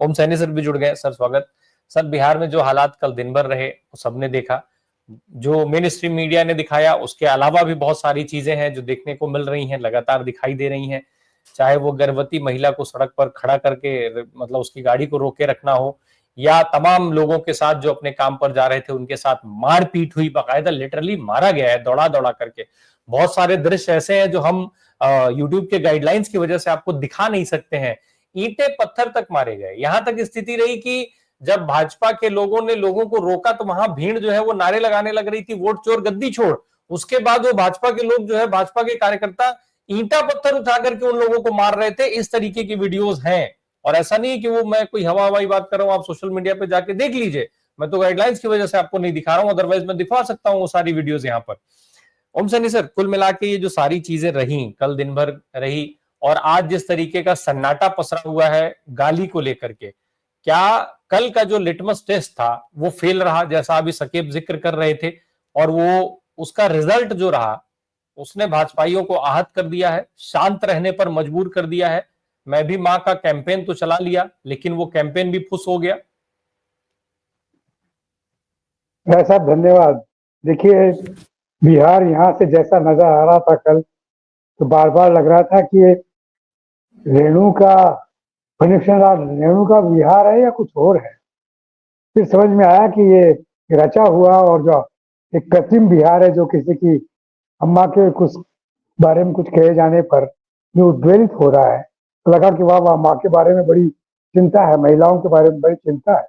ओम Saini sir भी जुड़ गए। सर स्वागत। सर बिहार में जो हालात कल दिन भर रहे वो सबने देखा, जो मेन स्ट्रीम मीडिया ने दिखाया उसके अलावा भी बहुत सारी चीजें हैं जो देखने को मिल रही हैं, लगातार दिखाई दे रही हैं। चाहे वो गर्भवती महिला को सड़क पर खड़ा करके मतलब उसकी गाड़ी को रोके रखना हो, या तमाम लोगों के साथ जो अपने काम पर जा रहे थे उनके साथ मारपीट हुई, बाकायदा लिटरली मारा गया है दौड़ा दौड़ा करके। बहुत सारे दृश्य ऐसे हैं जो हम यूट्यूब के गाइडलाइंस की वजह से आपको दिखा नहीं सकते हैं। ईंटें पत्थर तक मारे गए, यहां तक स्थिति रही कि जब भाजपा के लोगों ने लोगों को रोका तो वहां भीड़ जो है वो नारे लगाने लग रही थी, वोट चोर गद्दी छोड़। उसके बाद वो भाजपा के लोग जो है, भाजपा के कार्यकर्ता ईंटा पत्थर उठा करके उन लोगों को मार रहे थे। इस तरीके की वीडियोस हैं, और ऐसा नहीं कि वो मैं कोई हवा हवाई बात कर रहा हूं, आप सोशल मीडिया पे जाके देख लीजिए। मैं तो गाइडलाइंस की वजह से आपको नहीं दिखा रहा हूं, अदरवाइज मैं दिखा सकता हूं वो सारी वीडियोस यहाँ पर। ओम सैनी सर, कुल मिला के ये जो सारी चीजें रही, कल दिन भर रही, और आज जिस तरीके का सन्नाटा पसरा हुआ है गाली को लेकर के, क्या कल का जो लिटमस टेस्ट था वो फेल रहा, जैसा अभी सकेब जिक्र कर रहे थे, और वो उसका रिजल्ट जो रहा उसने भाजपाइयों को आहत कर दिया है, शांत रहने पर मजबूर कर दिया है। मैं भी मां का कैंपेन तो चला लिया, लेकिन वो कैंपेन भी फुस हो गया। साहब धन्यवाद। देखिए, बिहार यहाँ से जैसा नजर आ रहा था कल, तो बार बार लग रहा था कि ये रेणु का रेणु का बिहार है या कुछ और है। फिर समझ में आया कि ये रचा हुआ और जो एक कृत्रिम बिहार है, जो किसी की अम्मा के कुछ बारे में कुछ कहे जाने पर जो उद्वेलित हो रहा है। तो लगा कि वाह वाह, माँ के बारे में बड़ी चिंता है, महिलाओं के बारे में बड़ी चिंता है,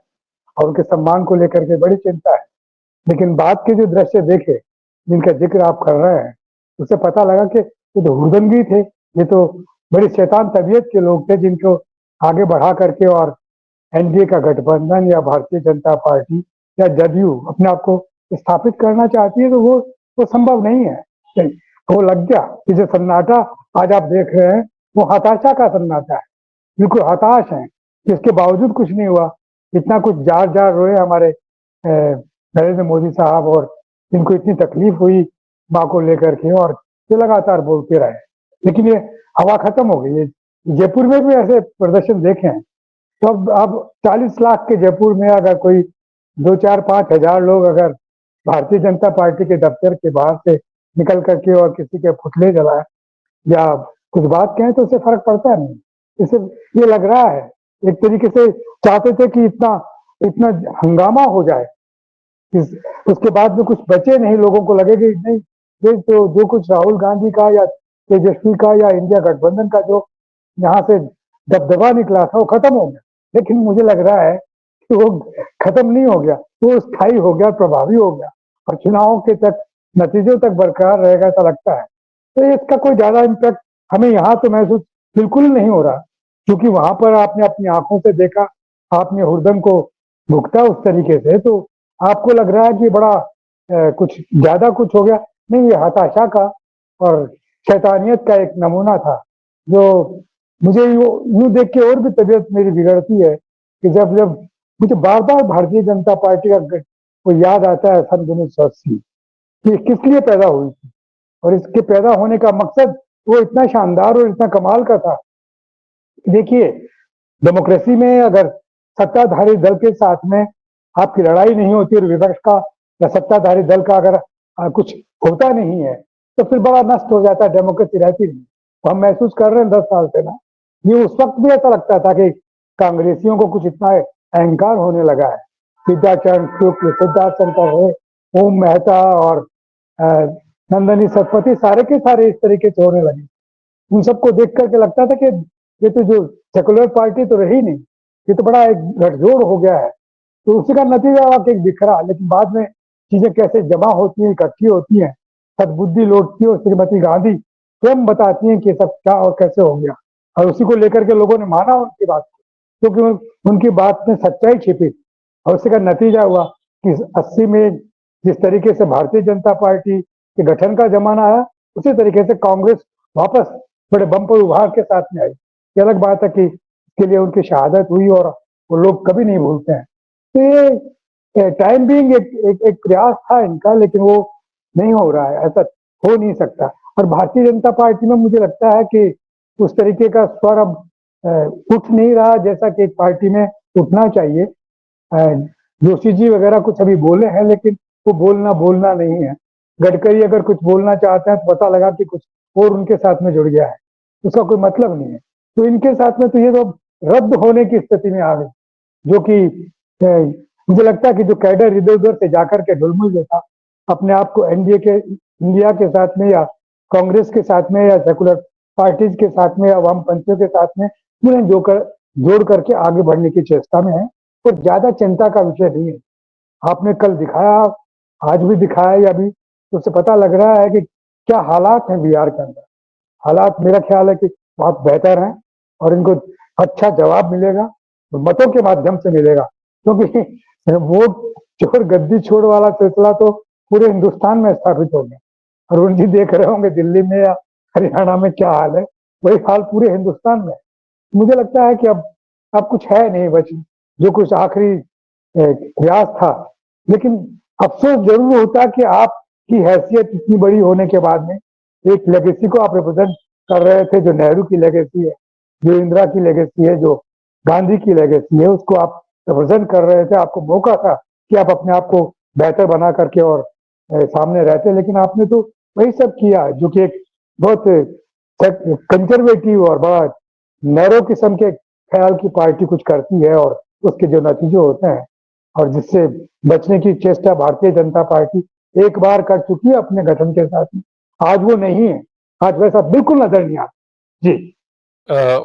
और उनके सम्मान को लेकर के बड़ी चिंता है। लेकिन बाद के जो दृश्य देखे जिनका जिक्र आप कर रहे हैं, उससे पता लगा कि ये तो हुड़दंगी थे, ये तो बड़ी शैतान तबीयत के लोग थे, जिनको आगे बढ़ा करके और एनडीए का गठबंधन या भारतीय जनता पार्टी या जदयू अपने आप को स्थापित करना चाहती है, तो वो संभव नहीं है। वो लग गया कि जो सन्नाटा आज आप देख रहे हैं वो हताशा का सन्नाटा है। बिल्कुल हताश है, इसके बावजूद कुछ नहीं हुआ। इतना कुछ जार जार रोए हमारे नरेंद्र मोदी साहब, और इनको इतनी तकलीफ हुई माँ को लेकर के, और ये लगातार बोलते रहे। लेकिन ये हवा खत्म हो गई है। जयपुर में भी ऐसे प्रदर्शन देखे हैं, तो अब 40 लाख के जयपुर में अगर कोई 2-4-5 हजार लोग अगर भारतीय जनता पार्टी के दफ्तर के बाहर से निकल करके और किसी के पुतले जलाए या कुछ बात कहें, तो उससे फर्क पड़ता नहीं। इससे ये लग रहा है एक तरीके से चाहते थे कि इतना इतना हंगामा हो जाए, उसके बाद में कुछ बचे नहीं, लोगों को लगे कि नहीं, ये तो जो कुछ राहुल गांधी का या तेजस्वी का या इंडिया गठबंधन का जो यहाँ से दबदबा निकला था वो खत्म हो गया। लेकिन मुझे लग रहा है कि वो खत्म नहीं हो गया, वो स्थायी हो गया, प्रभावी हो गया, और चुनावों के तक नतीजों तक बरकरार रहेगा ऐसा लगता है। तो इसका कोई ज्यादा इम्पैक्ट हमें यहाँ तो महसूस बिल्कुल नहीं हो रहा, क्योंकि वहां पर आपने अपनी आंखों से देखा, आपने हुरदंग को भुगता उस तरीके से, तो आपको लग रहा है कि बड़ा कुछ ज्यादा कुछ हो गया। नहीं, ये हताशा का और शैतानियत का एक नमूना था, जो मुझे यूं देख के और भी तबीयत मेरी बिगड़ती है कि जब जब मुझे बार बार भारतीय जनता पार्टी का वो याद आता है सन 1980 कि किस लिए पैदा हुई थी, और इसके पैदा होने का मकसद वो इतना शानदार और इतना कमाल का था। देखिए, डेमोक्रेसी में अगर सत्ताधारी दल के साथ में आपकी लड़ाई नहीं होती और विपक्ष का या सत्ताधारी दल का अगर कुछ होता नहीं है, तो फिर बड़ा नष्ट हो जाता है, डेमोक्रेसी रहती नहीं। तो हम महसूस कर रहे हैं 10 साल से ना, ये उस वक्त भी ऐसा लगता था कि कांग्रेसियों को कुछ इतना अहंकार होने लगा है। सिद्धाचरण शुक्ल, सिद्धार्थ शंकर है, ओम मेहता और नंदनी सतपथी, सारे के सारे इस तरीके से होने लगे। उन सबको देख करके लगता था कि ये तो जो सेकुलर पार्टी तो रही नहीं, ये तो बड़ा एक गठजोड़ हो गया है। तो उसी का नतीजा हुआ कि एक बिखरा। लेकिन बाद में चीजें कैसे जमा होती हैं, इकट्ठी होती हैं, सदबुद्धि लौटती है, और श्रीमती गांधी स्वयं बताती हैं कि सब क्या और कैसे हो गया, और उसी को लेकर के लोगों ने माना उनकी बात को, क्योंकि उनकी बात में सच्चाई छिपी। और उसी का नतीजा हुआ कि 80 में जिस तरीके से भारतीय जनता पार्टी के गठन का जमाना आया, उसी तरीके से कांग्रेस वापस बड़े बम्पर उभार के साथ में आई। ये अलग बात है कि इसके लिए उनकी शहादत हुई, और वो लोग कभी नहीं भूलते हैं। तो ये टाइम बीइंग एक प्रयास था इनका, लेकिन वो नहीं हो रहा है, ऐसा हो नहीं सकता। और भारतीय जनता पार्टी में मुझे लगता है कि उस तरीके का स्वर अब उठ नहीं रहा, जैसा कि एक पार्टी में उठना चाहिए। जोशी जी वगैरह कुछ अभी बोले हैं, लेकिन वो बोलना नहीं है। गडकरी अगर कुछ बोलना चाहते हैं तो पता लगा कि कुछ और उनके साथ में जुड़ गया है, उसका कोई मतलब नहीं है। तो इनके साथ में तो ये तो रद्द होने की स्थिति में आ गई, जो कि मुझे लगता है कि जो कैडर इधर उधर से जाकर के ढुलमुल देता अपने आप को एनडीए के इंडिया के साथ में या कांग्रेस के साथ में या सेकुलर पार्टीज के साथ में या वामपंथियों के साथ में उन्हें जोड़ करके आगे बढ़ने की चेष्टा में है, और ज्यादा चिंता का विषय नहीं है। आपने कल दिखाया, आज भी दिखाया या अभी, तो उससे पता लग रहा है कि क्या हालात हैं बिहार के अंदर। हालात मेरा ख्याल है कि बहुत बेहतर हैं, और इनको अच्छा जवाब मिलेगा, मतों के माध्यम से मिलेगा, क्योंकि वोट चोर गद्दी छोड़ वाला सिलसिला तो पूरे हिंदुस्तान में स्थापित हो गया। अरुण जी देख रहे होंगे दिल्ली में या हरियाणा में क्या हाल है, वही हाल पूरे हिंदुस्तान में। मुझे लगता है कि अब कुछ है नहीं बच, जो कुछ आखिरी प्रयास था। लेकिन अफसोस जरूर होता कि आपकी हैसियत इतनी बड़ी होने के बाद में एक लेगेसी को आप रिप्रेजेंट कर रहे थे, जो नेहरू की लेगेसी है, जो इंदिरा की लेगेसी है, जो गांधी की लेगेसी है, उसको आप रिप्रेजेंट कर रहे थे। आपको मौका था कि आप अपने आप को बेहतर बना करके और सामने रहते, लेकिन आपने तो वही सब किया जो कि एक बहुत कंजर्वेटिव और बड़ा नैरो किस्म के ख्याल की पार्टी कुछ करती है, और उसके जो नतीजे होते हैं और जिससे बचने की चेष्टा भारतीय जनता पार्टी एक बार कर चुकी है अपने गठन के साथ में, आज वो नहीं है। आज वैसा बिल्कुल नजर नहीं आता जी।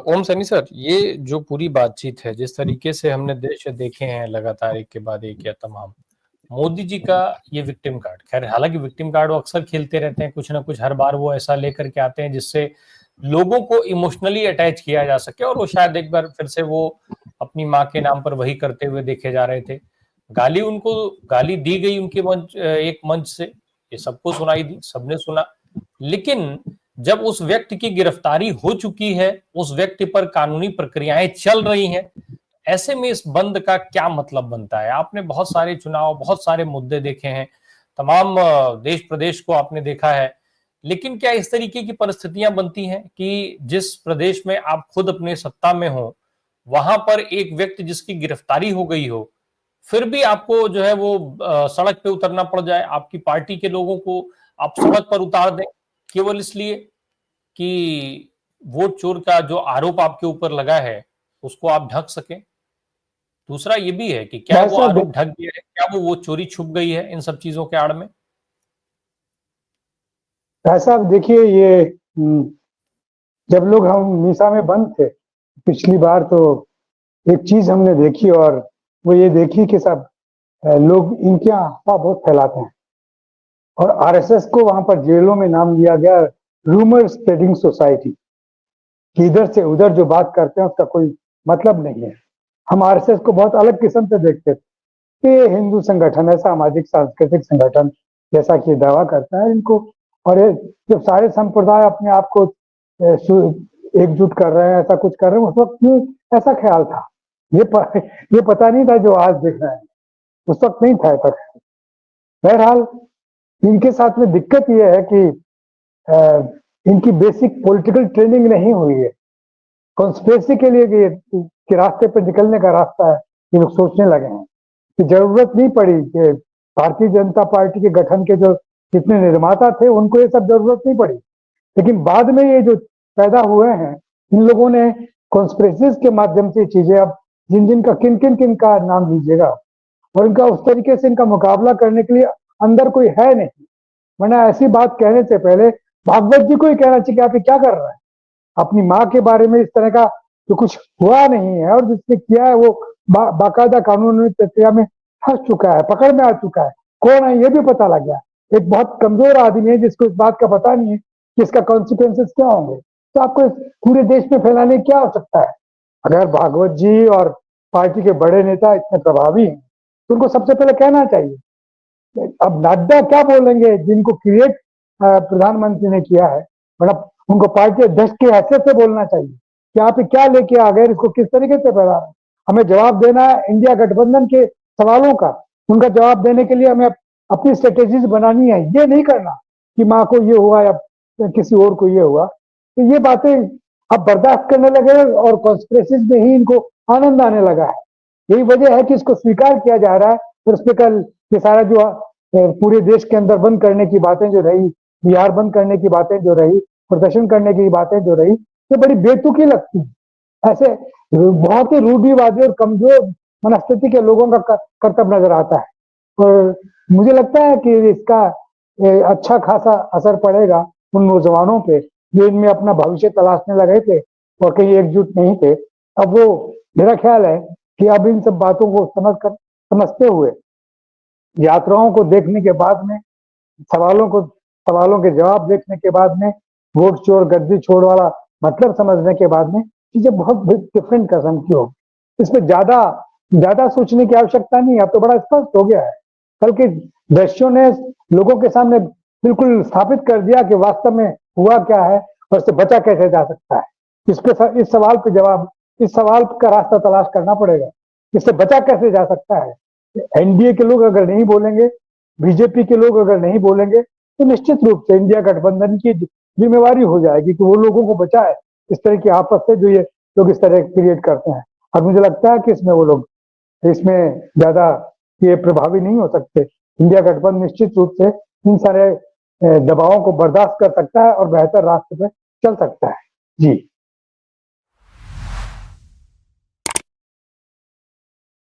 ओम सैनी सर, ये जो पूरी बातचीत है, जिस तरीके से हमने देश देखे हैं लगातार एक के बाद एक या तमाम, मोदी जी का ये विक्टिम कार्ड, खैर हालांकि विक्टिम कार्ड वो अक्सर खेलते रहते हैं, कुछ ना कुछ हर बार वो ऐसा लेकर के आते हैं जिससे लोगों को इमोशनली अटैच किया जा सके, और वो शायद एक बार फिर से वो अपनी माँ के नाम पर वही करते हुए देखे जा रहे थे। गाली दी गई उनके मंच, एक मंच से, ये सबको सुनाई दी, सबने सुना। लेकिन जब उस व्यक्ति की गिरफ्तारी हो चुकी है, उस व्यक्ति पर कानूनी प्रक्रियाएं चल रही हैं, ऐसे में इस बंद का क्या मतलब बनता है? आपने बहुत सारे चुनाव, बहुत सारे मुद्दे देखे हैं, तमाम देश प्रदेश को आपने देखा है, लेकिन क्या इस तरीके की परिस्थितियां बनती हैं कि जिस प्रदेश में आप खुद अपने सत्ता में हो, वहां पर एक व्यक्ति जिसकी गिरफ्तारी हो गई हो, फिर भी आपको जो है वो सड़क पे उतरना पड़ जाए, आपकी पार्टी के लोगों को आप सड़क पर उतार दें, केवल इसलिए कि वोट चोर का जो आरोप आपके ऊपर लगा है उसको आप ढक सकें? दूसरा ये भी है कि क्या भाई वो साहब, आरोप ढक गया है, क्या वो चोरी छुप गई है इन सब चीजों के आड़ में? देखिए ये जब लोग हम मीसा में बंद थे पिछली बार, तो एक चीज हमने देखी, और वो ये देखी कि सब लोग इनके यहाँ अफवाह बहुत फैलाते हैं, और आरएसएस को वहां पर जेलों में नाम दिया गया रूमर स्प्रेडिंग सोसाइटी, कि इधर से उधर जो बात करते हैं उसका कोई मतलब नहीं है। हम आरएसएस को बहुत अलग किस्म से देखते थे, ये हिंदू संगठन है, सामाजिक सांस्कृतिक संगठन जैसा कि दावा करता है इनको, और ये जब सारे संप्रदाय अपने आप को एकजुट कर रहे हैं, ऐसा कुछ कर रहे हैं, उस वक्त क्यों ऐसा ख्याल था? ये पता नहीं था जो आज दिख रहा है, उस वक्त नहीं था ऐसा। बहरहाल इनके साथ में दिक्कत यह है कि इनकी बेसिक पॉलिटिकल ट्रेनिंग नहीं हुई है। कॉन्स्पिरेसी के लिए कि रास्ते पर निकलने का रास्ता है, ये लोग सोचने लगे हैं कि जरूरत नहीं पड़ी कि भारतीय जनता पार्टी के गठन के जो जितने निर्माता थे उनको ये सब जरूरत नहीं पड़ी, लेकिन बाद में ये जो पैदा हुए हैं, इन लोगों ने कॉन्स्पिरेसीज के माध्यम से चीजें, अब जिन का किन का नाम लीजिएगा, और इनका उस तरीके से इनका मुकाबला करने के लिए अंदर कोई है नहीं। वरना ऐसी बात कहने से पहले भागवत जी को ही कहना चाहिए कि आप ये क्या कर रहे हैं। अपनी माँ के बारे में इस तरह का जो कुछ हुआ नहीं है, और जिसने किया है वो बाकायदा कानूनी प्रक्रिया में फंस चुका है, पकड़ में आ चुका है, कौन है ये भी पता लग गया। एक बहुत कमजोर आदमी है जिसको इस बात का पता नहीं है कि इसका कॉन्सिक्वेंसेस क्या होंगे, तो आपको पूरे देश में फैलाने की क्या आवश्यकता है? अगर भागवत जी और पार्टी के बड़े नेता इतने प्रभावी हैं तो उनको सबसे पहले कहना चाहिए। अब नड्डा क्या बोलेंगे जिनको क्रिएट प्रधानमंत्री ने किया है, मतलब उनको पार्टी अध्यक्ष की हैसियत से बोलना चाहिए कि आप क्या लेके आ गए, इसको किस तरीके से बढ़ा रहे हैं। हमें जवाब देना है इंडिया गठबंधन के सवालों का, उनका जवाब देने के लिए हमें अपनी स्ट्रेटेजीज बनानी है, ये नहीं करना कि माँ को ये हुआ या किसी और को ये हुआ। तो ये बातें अब बर्दाश्त करने लगे, और कॉन्स्पिरेसीज में ही इनको आनंद आने लगा है यही वजह है कि इसको स्वीकार किया जा रहा है। और उस पर कल ये सारा जो पूरे देश के अंदर बंद करने की बातें जो रही, बिहार बंद करने की बातें जो रही, प्रदर्शन करने की बातें जो रही, ये बड़ी बेतुकी लगती है। ऐसे बहुत ही रूढ़िवादी और कमजोर मनस्थिति के लोगों का करतब नजर आता है। और मुझे लगता है कि इसका अच्छा खासा असर पड़ेगा उन नौजवानों पे जो इनमें अपना भविष्य तलाशने लगे थे और कहीं एकजुट नहीं थे। अब वो, मेरा ख्याल है कि अब इन सब बातों को समझते हुए, यात्राओं को देखने के बाद में, सवालों के जवाब देखने के बाद में, वोट चोर गद्दी छोड़ वाला मतलब समझने के बाद में, चीजें बहुत डिफरेंट किस्म की होगी। इसमें ज्यादा सोचने की आवश्यकता नहीं है। अब तो बड़ा स्पष्ट हो गया है। कल के दृश्यों ने लोगों के सामने बिल्कुल स्थापित कर दिया कि वास्तव में हुआ क्या है और इससे बचा कैसे जा सकता है। इस सवाल का रास्ता तलाश करना पड़ेगा। इससे बचा कैसे जा सकता है। एनडीए के लोग अगर नहीं बोलेंगे, बीजेपी के लोग अगर नहीं बोलेंगे, तो निश्चित रूप से इंडिया गठबंधन की जिम्मेवारी हो जाएगी कि वो लोगों को बचाए इस तरह की आपस से जो ये लोग इस तरह क्रिएट करते हैं। और मुझे लगता है कि इसमें ज्यादा ये प्रभावी नहीं हो सकते। इंडिया गठबंधन निश्चित रूप से इन सारे दबावों को बर्दाश्त कर सकता है और बेहतर रास्ते पे चल सकता है। जी।